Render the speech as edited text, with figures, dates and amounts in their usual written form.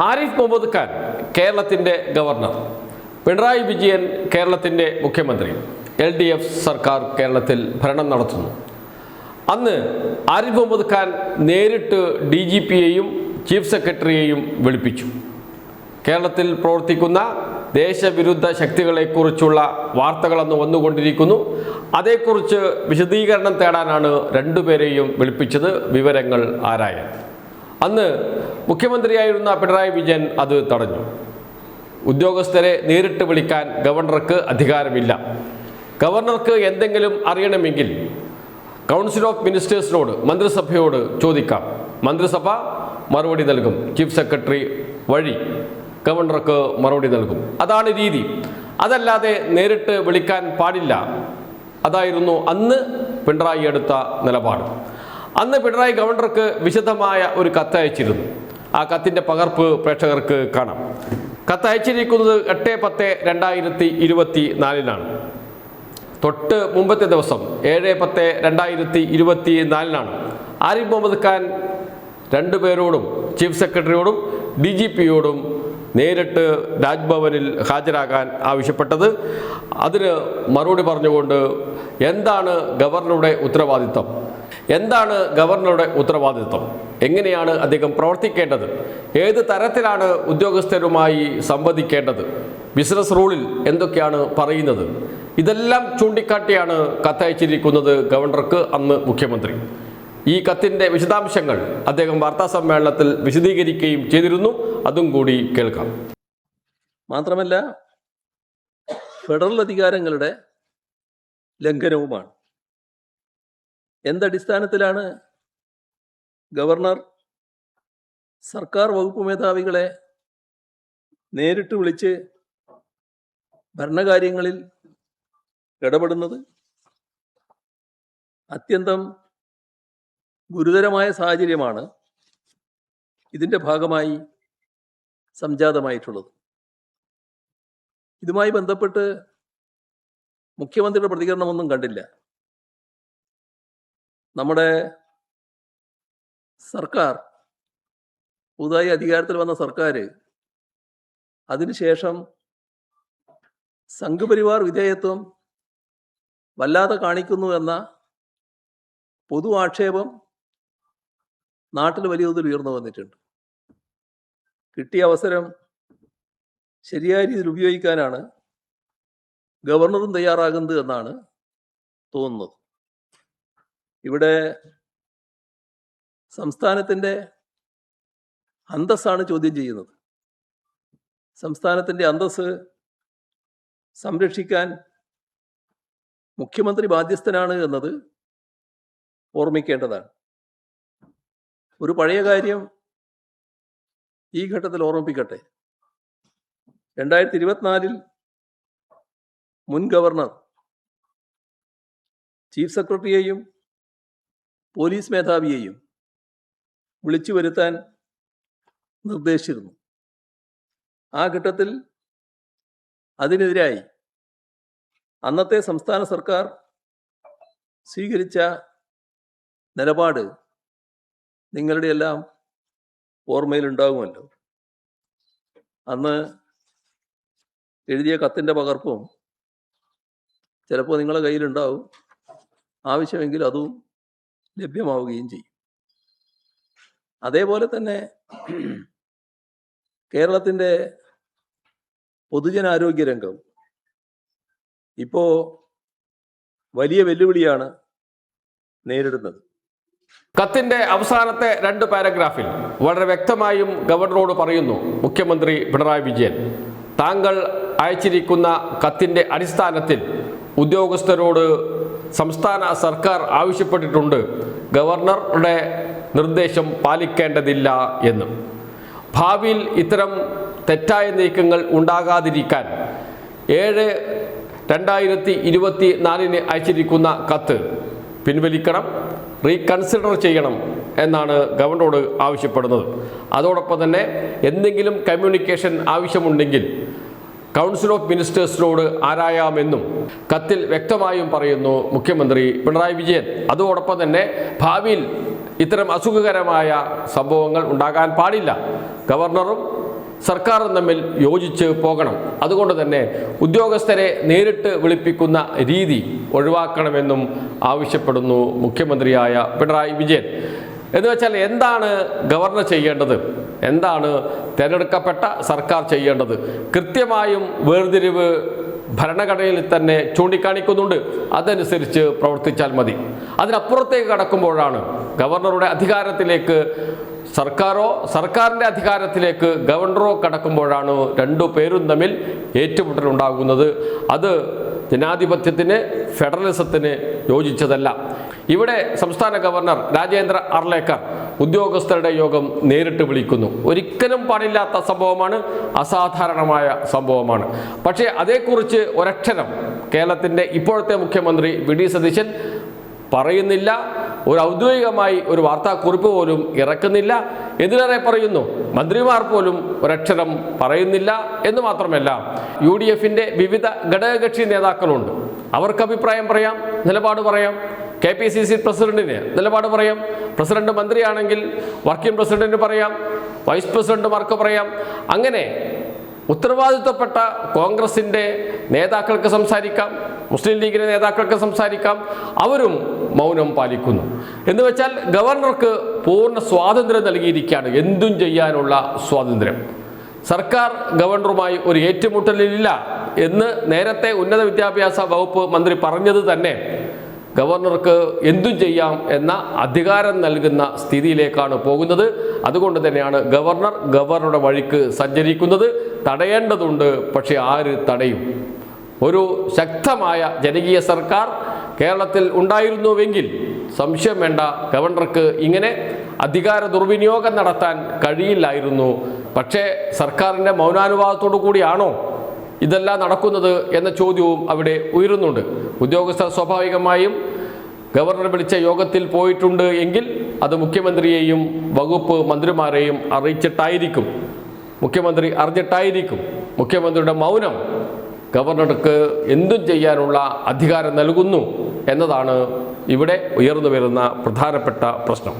ആരിഫ് മുഹമ്മദ് ഖാൻ കേരളത്തിൻ്റെ ഗവർണർ, പിണറായി വിജയൻ കേരളത്തിൻ്റെ മുഖ്യമന്ത്രി, LDF സർക്കാർ കേരളത്തിൽ ഭരണം നടത്തുന്നു. അന്ന് ആരിഫ് മുഹമ്മദ് ഖാൻ നേരിട്ട് DGPയെയും ചീഫ് സെക്രട്ടറിയെയും വിളിപ്പിച്ചു. കേരളത്തിൽ പ്രവർത്തിക്കുന്ന ദേശവിരുദ്ധ ശക്തികളെക്കുറിച്ചുള്ള വാർത്തകളന്ന് വന്നുകൊണ്ടിരിക്കുന്നു. അതേക്കുറിച്ച് വിശദീകരണം തേടാനാണ് രണ്ടുപേരെയും വിളിപ്പിച്ചത്, വിവരങ്ങൾ ആരായാൻ. അന്ന് മുഖ്യമന്ത്രിയായിരുന്ന പിണറായി വിജയൻ അത് തടഞ്ഞു. ഉദ്യോഗസ്ഥരെ നേരിട്ട് വിളിക്കാൻ ഗവർണർക്ക് അധികാരമില്ല. ഗവർണർക്ക് എന്തെങ്കിലും അറിയണമെങ്കിൽ കൗൺസിൽ ഓഫ് മിനിസ്റ്റേഴ്സിനോട്, മന്ത്രിസഭയോട് ചോദിക്കാം. മന്ത്രിസഭ മറുപടി നൽകും. ചീഫ് സെക്രട്ടറി വഴി ഗവർണർക്ക് മറുപടി നൽകും. അതാണ് രീതി. അതല്ലാതെ നേരിട്ട് വിളിക്കാൻ പാടില്ല. അതായിരുന്നു അന്ന് പിണറായി എടുത്ത നിലപാട്. അന്ന് പിണറായി ഗവർണർക്ക് വിശദമായ ഒരു കത്ത് അയച്ചിരുന്നു. ആ കത്തിൻ്റെ പകർപ്പ് പ്രേക്ഷകർക്ക് കാണാം. കത്ത് അയച്ചിരിക്കുന്നത് 8/10/2024 തൊട്ട് മുമ്പത്തെ ദിവസം 7/10/2024 ആരിഫ് മുഹമ്മദ് ഖാൻ രണ്ടുപേരോടും, ചീഫ് സെക്രട്ടറിയോടും DGPയോടും നേരിട്ട് രാജ്ഭവനിൽ ഹാജരാകാൻ ആവശ്യപ്പെട്ടത്. അതിന് മറുപടി പറഞ്ഞുകൊണ്ട് എന്താണ് ഗവർണറുടെ ഉത്തരവാദിത്തം, എന്താണ് ഗവർണറുടെ ഉത്തരവാദിത്വം, എങ്ങനെയാണ് അദ്ദേഹം പ്രവർത്തിക്കേണ്ടത്, ഏത് തരത്തിലാണ് ഉദ്യോഗസ്ഥരുമായി സംവദിക്കേണ്ടത്, ബിസിനസ് റൂളിൽ എന്തൊക്കെയാണ് പറയുന്നത്, ഇതെല്ലാം ചൂണ്ടിക്കാട്ടിയാണ് കത്തയച്ചിരിക്കുന്നത് ഗവർണർക്ക് അന്ന് മുഖ്യമന്ത്രി. ഈ കത്തിൻ്റെ വിശദാംശങ്ങൾ അദ്ദേഹം വാർത്താസമ്മേളനത്തിൽ വിശദീകരിക്കുകയും ചെയ്തിരുന്നു. അതും കൂടി കേൾക്കാം. മാത്രമല്ല ഫെഡറൽ അധികാരങ്ങളുടെ ലംഘനവുമാണ്. എന്തടിസ്ഥാനത്തിലാണ് ഗവർണർ സർക്കാർ വകുപ്പ് മേധാവികളെ നേരിട്ട് വിളിച്ച് ഭരണകാര്യങ്ങളിൽ ഇടപെടുന്നത്? അത്യന്തം ഗുരുതരമായ സാഹചര്യമാണ് ഇതിൻ്റെ ഭാഗമായി സംജാതമായിട്ടുള്ളത്. ഇതുമായി ബന്ധപ്പെട്ട് മുഖ്യമന്ത്രിയുടെ പ്രതികരണമൊന്നും കണ്ടില്ല. നമ്മുടെ സർക്കാർ, പുതുതായി അധികാരത്തിൽ വന്ന സർക്കാർ, അതിനുശേഷം സംഘപരിവാർ വിധേയത്വം വല്ലാതെ കാണിക്കുന്നു എന്ന പൊതു ആക്ഷേപം നാട്ടിൽ വലിയ തോതിൽ ഉയർന്നു വന്നിട്ടുണ്ട്. കിട്ടിയ അവസരം ശരിയായ രീതിയിൽ ഉപയോഗിക്കാനാണ് ഗവർണറും തയ്യാറാകുന്നത് എന്നാണ് തോന്നുന്നത്. ഇവിടെ സംസ്ഥാനത്തിൻ്റെ അന്തസ്സാണ് ചോദ്യം ചെയ്യുന്നത്. സംസ്ഥാനത്തിൻ്റെ അന്തസ്സ് സംരക്ഷിക്കാൻ മുഖ്യമന്ത്രി ബാധ്യസ്ഥനാണ് എന്നത് ഓർമ്മിക്കേണ്ടതാണ്. ഒരു പഴയ കാര്യം ഈ ഘട്ടത്തിൽ ഓർമ്മിപ്പിക്കട്ടെ. 2024 മുൻ ഗവർണർ ചീഫ് സെക്രട്ടറിയെയും പോലീസ് മേധാവിയെയും വിളിച്ചു വരുത്താൻ നിർദ്ദേശിച്ചിരുന്നു. ആ ഘട്ടത്തിൽ അതിനെതിരായി അന്നത്തെ സംസ്ഥാന സർക്കാർ സ്വീകരിച്ച നിലപാട് നിങ്ങളുടെ എല്ലാം ഓർമ്മയിലുണ്ടാകുമല്ലോ. അന്ന് എഴുതിയ കത്തിൻ്റെ പകർപ്പും ചിലപ്പോൾ നിങ്ങളുടെ കയ്യിലുണ്ടാവും. ആവശ്യമെങ്കിൽ അതും ലഭ്യമാവുകയും ചെയ്യും. അതേപോലെ തന്നെ കേരളത്തിൻ്റെ പൊതുജനാരോഗ്യ രംഗം ഇപ്പോൾ വലിയ വെല്ലുവിളിയാണ് നേരിടുന്നത്. കത്തിൻ്റെ അവസാനത്തെ 2 പാരഗ്രാഫിൽ വളരെ വ്യക്തമായും ഗവർണറോട് പറയുന്നു മുഖ്യമന്ത്രി പിണറായി വിജയൻ, താങ്കൾ അയച്ചിരിക്കുന്ന കത്തിൻ്റെ അടിസ്ഥാനത്തിൽ ഉദ്യോഗസ്ഥരോട് സംസ്ഥാന സർക്കാർ ആവശ്യപ്പെട്ടിട്ടുണ്ട് ഗവർണറുടെ നിർദ്ദേശം പാലിക്കേണ്ടതില്ല എന്നും. ഭാവിയിൽ ഇത്തരം തെറ്റായ നീക്കങ്ങൾ ഉണ്ടാകാതിരിക്കാൻ 7/2024 അയച്ചിരിക്കുന്ന കത്ത് പിൻവലിക്കണം, റീകൺസിഡർ ചെയ്യണം എന്നാണ് ഗവർണറോട് ആവശ്യപ്പെടുന്നത്. അതോടൊപ്പം തന്നെ എന്തെങ്കിലും കമ്മ്യൂണിക്കേഷൻ ആവശ്യമുണ്ടെങ്കിൽ കൗൺസിൽ ഓഫ് മിനിസ്റ്റേഴ്സിനോട് ആരായാമെന്നും കത്തിൽ വ്യക്തമായും പറയുന്നു മുഖ്യമന്ത്രി പിണറായി വിജയൻ. അതോടൊപ്പം തന്നെ ഭാവിയിൽ ഇത്തരം അസുഖകരമായ സംഭവങ്ങൾ ഉണ്ടാകാൻ പാടില്ല. ഗവർണറും സർക്കാരും തമ്മിൽ യോജിച്ച് പോകണം. അതുകൊണ്ട് തന്നെ ഉദ്യോഗസ്ഥരെ നേരിട്ട് വിളിപ്പിക്കുന്ന രീതി ഒഴിവാക്കണമെന്നും ആവശ്യപ്പെടുന്നു മുഖ്യമന്ത്രിയായ പിണറായി വിജയൻ. എന്ന് വെച്ചാൽ എന്താണ് ഗവർണർ ചെയ്യേണ്ടത്, എന്താണ് തിരഞ്ഞെടുക്കപ്പെട്ട സർക്കാർ ചെയ്യേണ്ടത്? കൃത്യമായും വേർതിരിവ് ഭരണഘടനയിൽ തന്നെ ചൂണ്ടിക്കാണിക്കുന്നുണ്ട്. അതനുസരിച്ച് പ്രവർത്തിച്ചാൽ മതി. അതിനപ്പുറത്തേക്ക് കടക്കുമ്പോഴാണ് ഗവർണറുടെ അധികാരത്തിലേക്ക് സർക്കാരോ സർക്കാരിൻ്റെ അധികാരത്തിലേക്ക് ഗവർണറോ കടക്കുമ്പോഴാണ് രണ്ടു പേരും തമ്മിൽ ഏറ്റുമുട്ടലുണ്ടാകുന്നത്. അത് ജനാധിപത്യത്തിന് ഫെഡറലിസത്തിന് യോജിച്ചതല്ല. ഇവിടെ സംസ്ഥാന ഗവർണർ രാജേന്ദ്ര അർലേക്കർ ഉദ്യോഗസ്ഥരുടെ യോഗം നേരിട്ട് വിളിക്കുന്നു. ഒരിക്കലും പാടില്ലാത്ത സംഭവമാണ്, അസാധാരണമായ സംഭവമാണ്. പക്ഷേ അതേക്കുറിച്ച് ഒരക്ഷരം കേരളത്തിൻ്റെ ഇപ്പോഴത്തെ മുഖ്യമന്ത്രി വി ഡി സതീശൻ പറയുന്നില്ല. ഒരു ഔദ്യോഗികമായി ഒരു വാർത്താക്കുറിപ്പ് പോലും ഇറക്കുന്നില്ല. എന്തിനേറെ പറയുന്നു, മന്ത്രിമാർ പോലും ഒരക്ഷരം പറയുന്നില്ല. എന്ന് മാത്രമല്ല, UDFൻ്റെ വിവിധ ഘടകകക്ഷി നേതാക്കളുണ്ട്. അവർക്ക് അഭിപ്രായം പറയാം, നിലപാട് പറയാം. KPCC പ്രസിഡന്റിന് നിലപാട് പറയാം. പ്രസിഡന്റ് മന്ത്രിയാണെങ്കിൽ വർക്കിംഗ് പ്രസിഡന്റിന് പറയാം, വൈസ് പ്രസിഡന്റുമാർക്ക് പറയാം. അങ്ങനെ ഉത്തരവാദിത്വപ്പെട്ട കോൺഗ്രസിൻ്റെ നേതാക്കൾക്ക് സംസാരിക്കാം, മുസ്ലിം ലീഗിൻ്റെ നേതാക്കൾക്ക് സംസാരിക്കാം. അവരും മൗനം പാലിക്കുന്നു. എന്ന് വെച്ചാൽ ഗവർണർക്ക് പൂർണ്ണ സ്വാതന്ത്ര്യം നൽകിയിരിക്കുകയാണ്, എന്തും ചെയ്യാനുള്ള സ്വാതന്ത്ര്യം. സർക്കാർ ഗവർണറുമായി ഒരു ഏറ്റുമുട്ടലില്ല എന്ന് നേരത്തെ ഉന്നത വിദ്യാഭ്യാസ വകുപ്പ് മന്ത്രി പറഞ്ഞത് തന്നെ ഗവർണർക്ക് എന്തും ചെയ്യാം എന്ന അധികാരം നൽകുന്ന സ്ഥിതിയിലേക്കാണ് പോകുന്നത്. അതുകൊണ്ട് തന്നെയാണ് ഗവർണറുടെ വഴിക്ക് സഞ്ചരിക്കുന്നത്. തടയേണ്ടതുണ്ട്, പക്ഷെ ആര് തടയും? ഒരു ശക്തമായ ജനകീയ സർക്കാർ കേരളത്തിൽ ഉണ്ടായിരുന്നുവെങ്കിൽ സംശയം വേണ്ട, ഗവർണർക്ക് ഇങ്ങനെ അധികാര ദുർവിനിയോഗം നടത്താൻ കഴിയില്ലായിരുന്നു. പക്ഷേ സർക്കാരിൻ്റെ മൗനാനുവാദത്തോടു കൂടിയാണോ ഇതെല്ലാം നടക്കുന്നത് എന്ന ചോദ്യവും അവിടെ ഉയരുന്നുണ്ട്. ഉദ്യോഗസ്ഥർ സ്വാഭാവികമായും ഗവർണർ വിളിച്ച യോഗത്തിൽ പോയിട്ടുണ്ട് എങ്കിൽ അത് മുഖ്യമന്ത്രിയെയും വകുപ്പ് മന്ത്രിമാരെയും അറിയിച്ചിട്ടായിരിക്കും. മുഖ്യമന്ത്രി അറിഞ്ഞിട്ടായിരിക്കും. മുഖ്യമന്ത്രിയുടെ മൗനം ഗവർണർക്ക് എന്തും ചെയ്യാനുള്ള അധികാരം നൽകുന്നു എന്നതാണ് ഇവിടെ ഉയർന്നു വരുന്ന പ്രധാനപ്പെട്ട പ്രശ്നം.